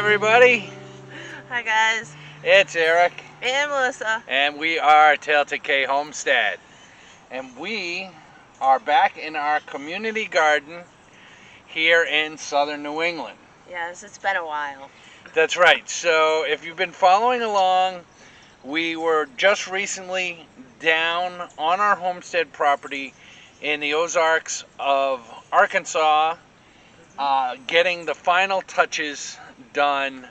everybody. Hi guys. It's Eric. And Melissa. And we are Telltale K Homestead. And we are back in our community garden here in southern New England. Yes, it's been a while. That's right. So if you've been following along, we were just recently down on our homestead property in the Ozarks of Arkansas, getting the final touches done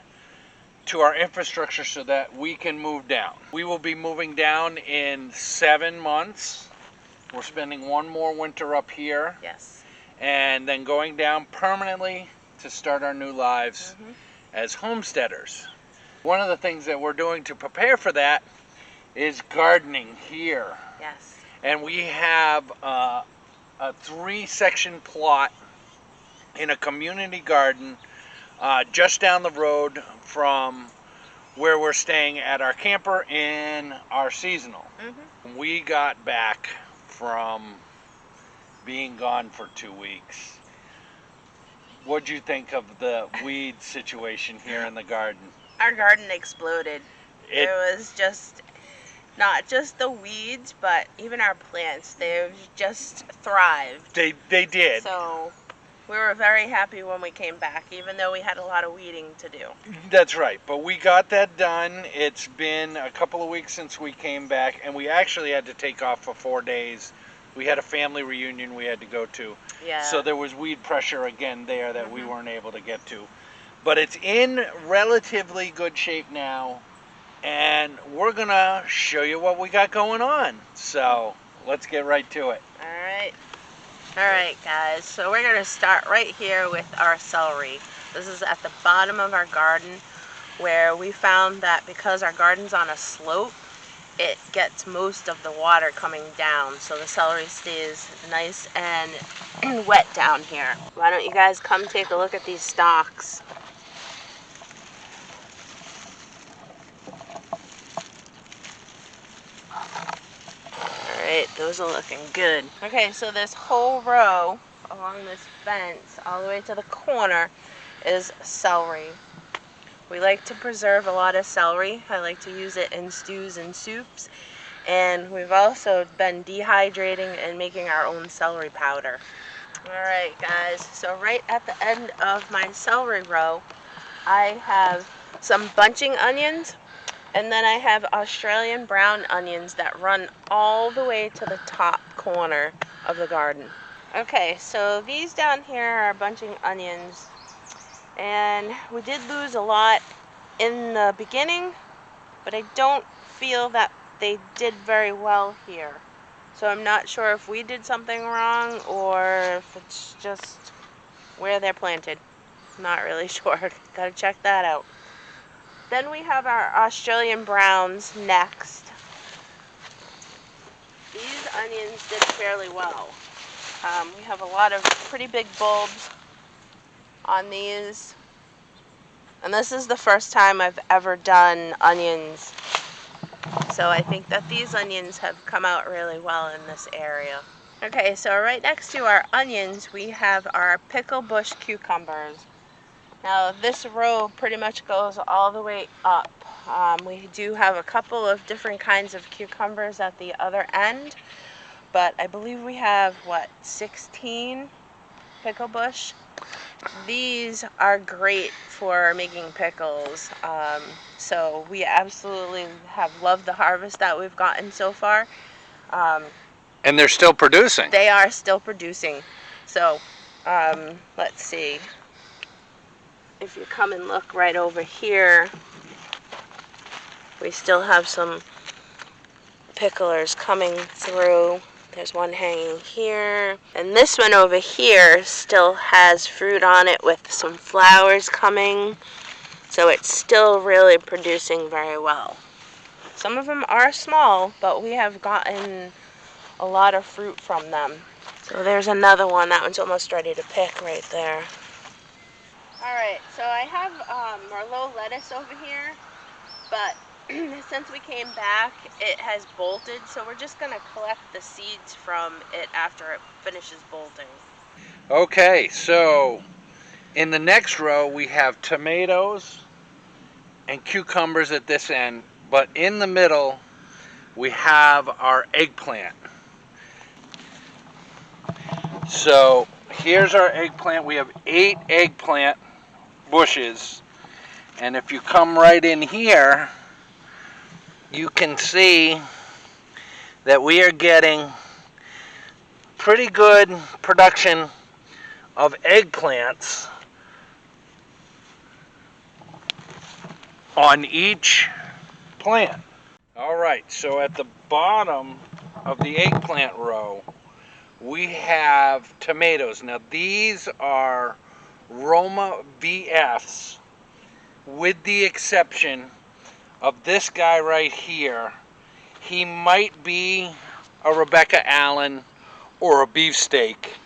to our infrastructure so that we can move down. We will be moving down in 7 months. We're spending one more winter up here. Yes. And then going down permanently to start our new lives as homesteaders. One of the things that we're doing to prepare for that is gardening here. Yes. And we have a 3-section plot in a community garden just down the road from where we're staying at our camper in our seasonal. We got back from being gone for 2 weeks. What'd you think of the weed situation here in the garden? Our garden exploded. It was just not just the weeds, but even our plants. They've just thrived. They did. So we were very happy when we came back, even though we had a lot of weeding to do. That's right, but we got that done. It's been a couple of weeks since we came back, and we actually had to take off for 4 days. We had a family reunion we had to go to. Yeah. So there was weed pressure again there that we weren't able to get to. But it's in relatively good shape now, and we're going to show you what we got going on. So let's get right to it. Alright guys, so we're going to start right here with our celery. This is at the bottom of our garden, where we found that because our garden's on a slope, it gets most of the water coming down, so the celery stays nice and wet down here. Why don't you guys come take a look at these stalks? Alright, those are looking good. Okay, so this whole row along this fence all the way to the corner is celery. We like to preserve a lot of celery. I like to use it in stews and soups. And we've also been dehydrating and making our own celery powder. Alright guys, so right at the end of my celery row, I have some bunching onions, and then I have Australian brown onions that run all the way to the top corner of the garden. Okay, so these down here are bunching onions. And we did lose a lot in the beginning, but I don't feel that they did very well here. So I'm not sure if we did something wrong or if it's just where they're planted. Not really sure. Gotta check that out. Then we have our Australian browns next. These onions did fairly well. We have a lot of pretty big bulbs on these, and this is the first time I've ever done onions, so I think that these onions have come out really well in this area. Okay, so right next to our onions we have our pickle bush cucumbers. Now this row pretty much goes all the way up. We do have a couple of different kinds of cucumbers at the other end, but I believe we have 16 pickle bush. These are great for making pickles, so we absolutely have loved the harvest that we've gotten so far. And they're still producing. They are still producing. So let's see. If you come and look right over here, we still have some picklers coming through. There's one hanging here, and this one over here still has fruit on it with some flowers coming, so it's still really producing very well. Some of them are small, but we have gotten a lot of fruit from them. So there's another one. That one's almost ready to pick right there. Alright, so I have Merlot lettuce over here, but since we came back, it has bolted, so we're just going to collect the seeds from it after it finishes bolting. Okay, so in the next row we have tomatoes, and cucumbers at this end, but in the middle we have our eggplant. So here's our eggplant. We have 8 eggplant bushes, and if you come right in here, you can see that we are getting pretty good production of eggplants on each plant. Alright, so at the bottom of the eggplant row, we have tomatoes. Now these are Roma VFs, with the exception of this guy right here. He might be a Rebecca Allen or a Beefsteak.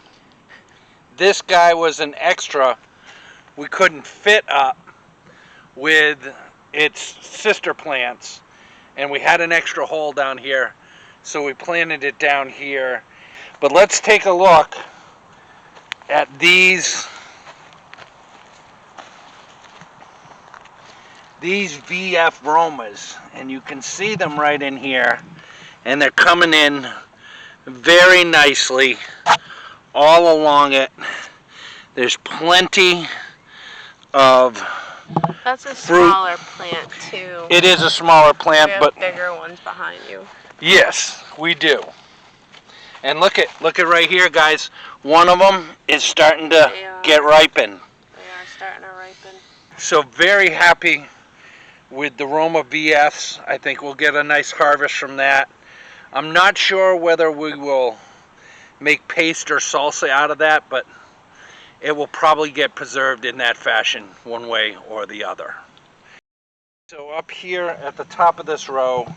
This guy was an extra we couldn't fit up with its sister plants, and we had an extra hole down here, so we planted it down here. But let's take a look at these VF Romas, and you can see them right in here, and they're coming in very nicely all along it. There's plenty of That's a fruit. smaller plant too. It is a smaller plant, we have but bigger ones behind you. yes, we do. And look at right here, guys. One of them is starting to get ripen. They are starting to ripen. So very happy with the Roma VFs. I think we'll get a nice harvest from that. I'm not sure whether we will make paste or salsa out of that, but it will probably get preserved in that fashion one way or the other. So up here at the top of this row,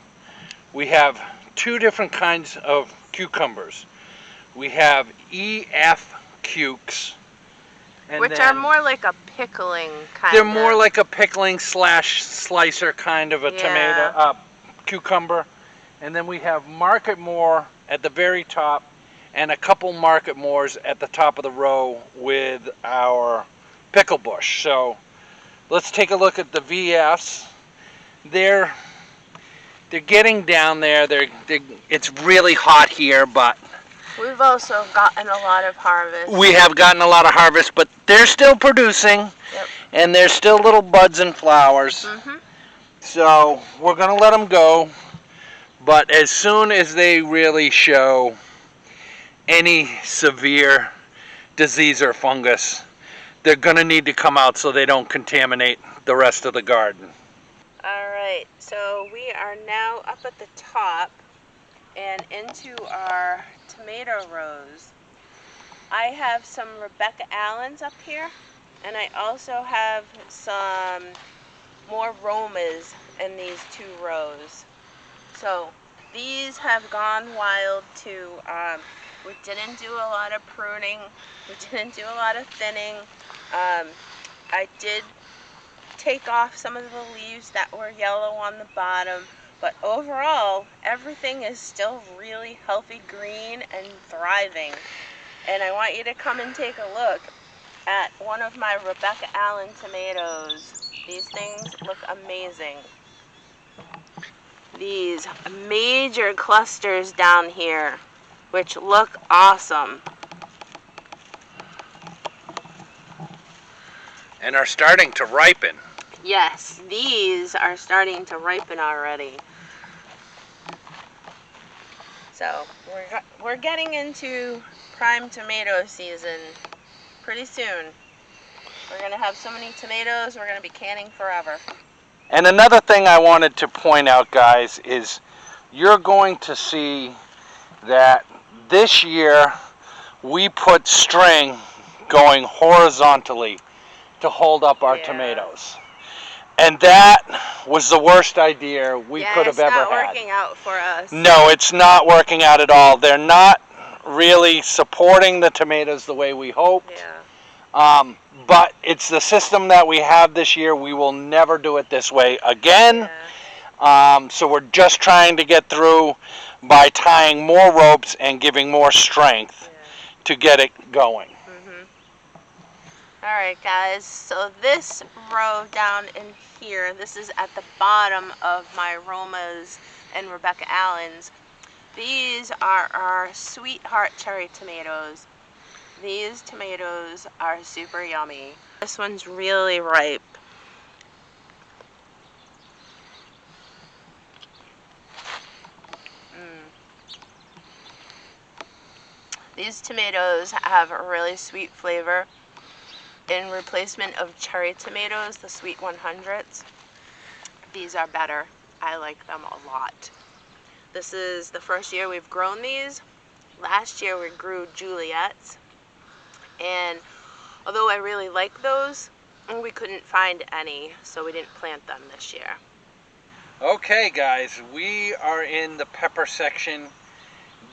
we have 2 different kinds of cucumbers. We have EF cukes, which are more like a pickling kind they're of. more like a pickling / slicer kind of a tomato, cucumber. And then we have Market More at the very top, and a couple Market Mores at the top of the row with our pickle bush. So let's take a look at the VFs. They're getting down there. It's really hot here, but we've also gotten a lot of harvest. We have gotten a lot of harvest, but they're still producing. Yep. And there's still little buds and flowers. So we're going to let them go. But as soon as they really show any severe disease or fungus, they're going to need to come out so they don't contaminate the rest of the garden. Alright, so we are now up at the top and into our tomato rows. I have some Rebecca Allens up here, and I also have some more Romas in these 2 rows. So these have gone wild too. We didn't do a lot of pruning. We didn't do a lot of thinning. I did take off some of the leaves that were yellow on the bottom, but overall everything is still really healthy green and thriving. And I want you to come and take a look at one of my Rebecca Allen tomatoes. These things look amazing. These major clusters down here, which look awesome. And are starting to ripen. Yes, these are starting to ripen already. So we're getting into prime tomato season pretty soon. We're going to have so many tomatoes, we're going to be canning forever. And another thing I wanted to point out, guys, is you're going to see that this year we put string going horizontally to hold up our tomatoes. And that was the worst idea we could have ever had. It's not working out for us. No, it's not working out at all. They're not really supporting the tomatoes the way we hoped. But it's the system that we have this year. We will never do it this way again. So we're just trying to get through by tying more ropes and giving more strength to get it going. Alright guys, so this row down in here, this is at the bottom of my Roma's and Rebecca Allen's. These are our sweetheart cherry tomatoes. These tomatoes are super yummy. This one's really ripe. These tomatoes have a really sweet flavor. In replacement of cherry tomatoes, the sweet 100s, these are better. I like them a lot. This is the first year we've grown these. Last year we grew Juliets, and although I really like those, we couldn't find any, so we didn't plant them this year. Okay guys, we are in the pepper section.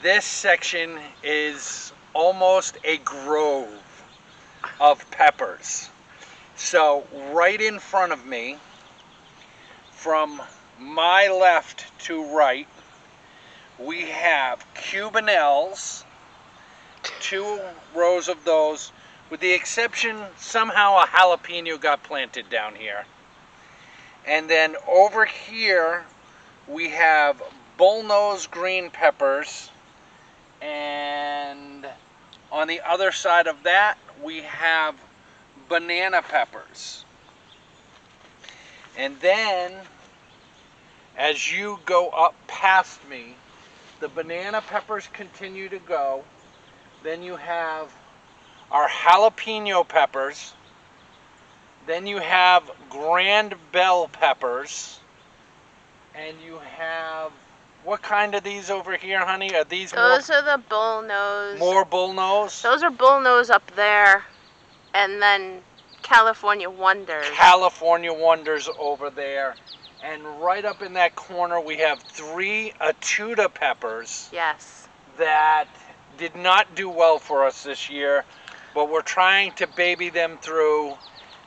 This section is almost a grove of peppers. So right in front of me, from my left to right, we have Cubanelles, 2 rows of those, with the exception somehow a jalapeno got planted down here. And then over here we have bullnose green peppers, and on the other side of that we have banana peppers. And then as you go up past me, the banana peppers continue to go. Then you have our jalapeno peppers. Then you have grand bell peppers. And you have, what kind of these over here, honey? Are these Those are the bullnose. More bullnose? Those are bullnose up there. And then California Wonders. California Wonders over there. And right up in that corner we have 3 Achuta peppers. Yes. That did not do well for us this year, but we're trying to baby them through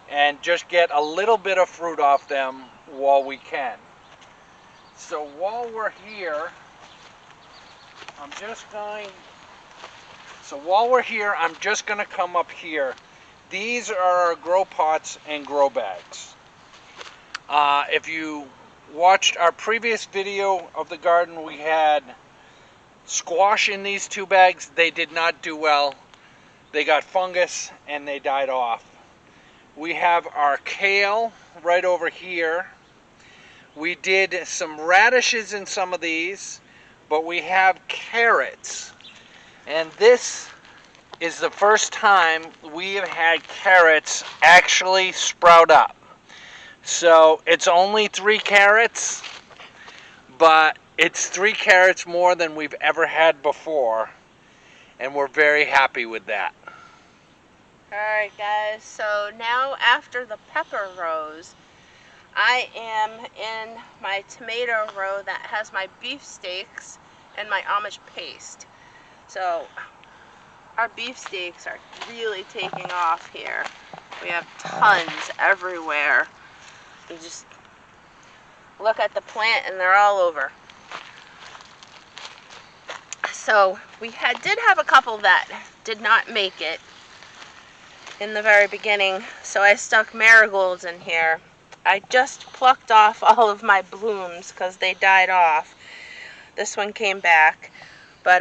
and just get a little bit of fruit off them while we can. So while we're here, I'm just going to come up here. These are our grow pots and grow bags. If you watched our previous video of the garden, we had squash in these 2 bags. They did not do well. They got fungus and they died off. We have our kale right over here. We did some radishes in some of these, but we have carrots. And this is the first time we have had carrots actually sprout up. So it's only 3 carrots, but it's 3 carrots more than we've ever had before, and we're very happy with that. Alright guys, so now after the pepper rows, I am in my tomato row that has my beefsteaks and my Amish paste. So our beefsteaks are really taking off here. We have tons everywhere. You just look at the plant and they're all over. So we did have a couple that did not make it in the very beginning, so I stuck marigolds in here. I just plucked off all of my blooms because they died off. This one came back, but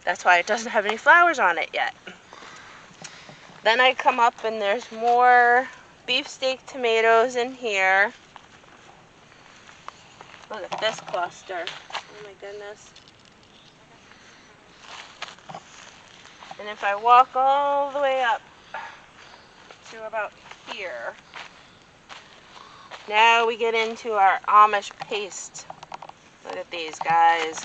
that's why it doesn't have any flowers on it yet. Then I come up and there's more beefsteak tomatoes in here. Look at this cluster. Oh my goodness. And if I walk all the way up to about here, now we get into our Amish paste. Look at these guys.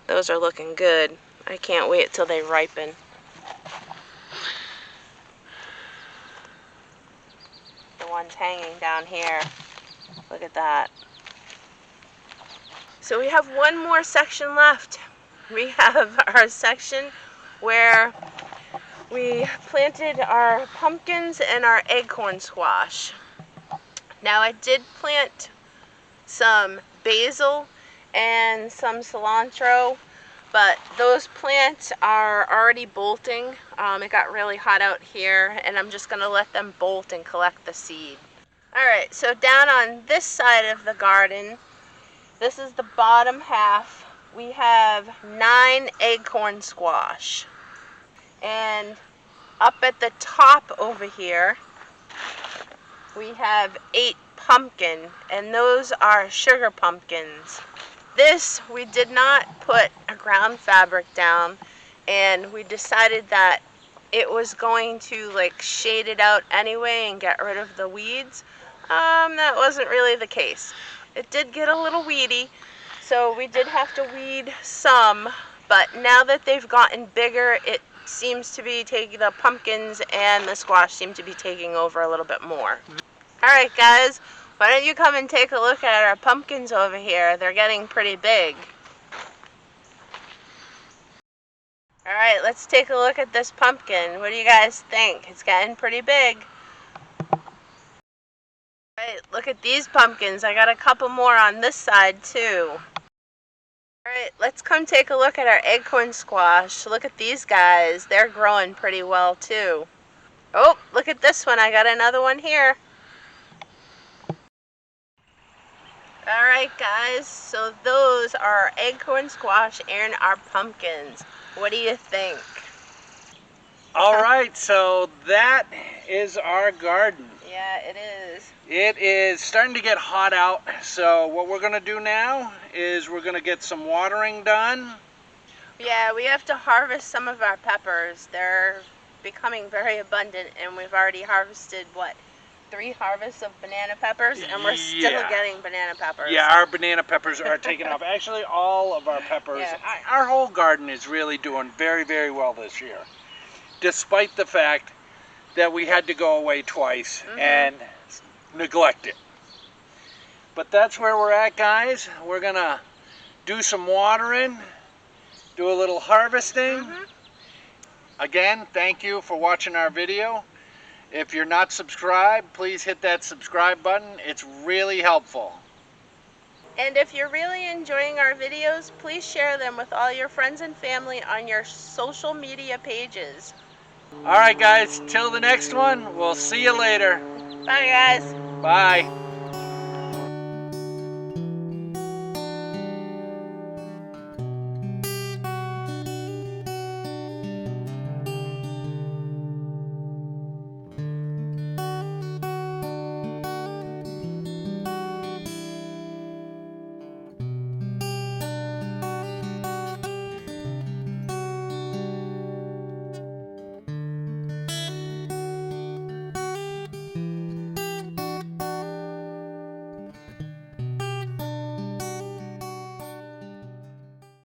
Those are looking good. I can't wait till they ripen. The ones hanging down here. Look at that. So we have one more section left. We have our section where we planted our pumpkins and our acorn squash. Now I did plant some basil and some cilantro, But those plants are already bolting. It got really hot out here, and I'm just going to let them bolt and collect the seed. Alright, so down on this side of the garden, this is the bottom half. We have 9 acorn squash. And up at the top over here, we have 8 pumpkin, and those are sugar pumpkins. This, we did not put a ground fabric down, and we decided that it was going to like shade it out anyway and get rid of the weeds. That wasn't really the case. It did get a little weedy, so we did have to weed some, but now that they've gotten bigger, it seems to be taking, the pumpkins and the squash seem to be taking over a little bit more. Alright guys, why don't you come and take a look at our pumpkins over here? They're getting pretty big. Alright, let's take a look at this pumpkin. What do you guys think? It's getting pretty big. Alright, look at these pumpkins. I got a couple more on this side too. Alright, let's come take a look at our acorn squash. Look at these guys. They're growing pretty well too. Oh, look at this one. I got another one here. Alright guys, so those are our acorn squash and our pumpkins. What do you think? Alright, so that is our garden. Yeah, it is. It is starting to get hot out, so what we're going to do now is we're going to get some watering done. Yeah, we have to harvest some of our peppers. They're becoming very abundant, and we've already harvested, what, 3 harvests of banana peppers, and we're still getting banana peppers. Yeah, our banana peppers are taking off. Actually, all of our peppers, Yeah. Our whole garden is really doing very, very well this year, despite the fact that we had to go away twice and neglect it. But that's where we're at, guys. We're going to do some watering, do a little harvesting. Again, thank you for watching our video. If you're not subscribed, please hit that subscribe button. It's really helpful. And if you're really enjoying our videos, please share them with all your friends and family on your social media pages. Alright guys, till the next one, we'll see you later. Bye guys. Bye.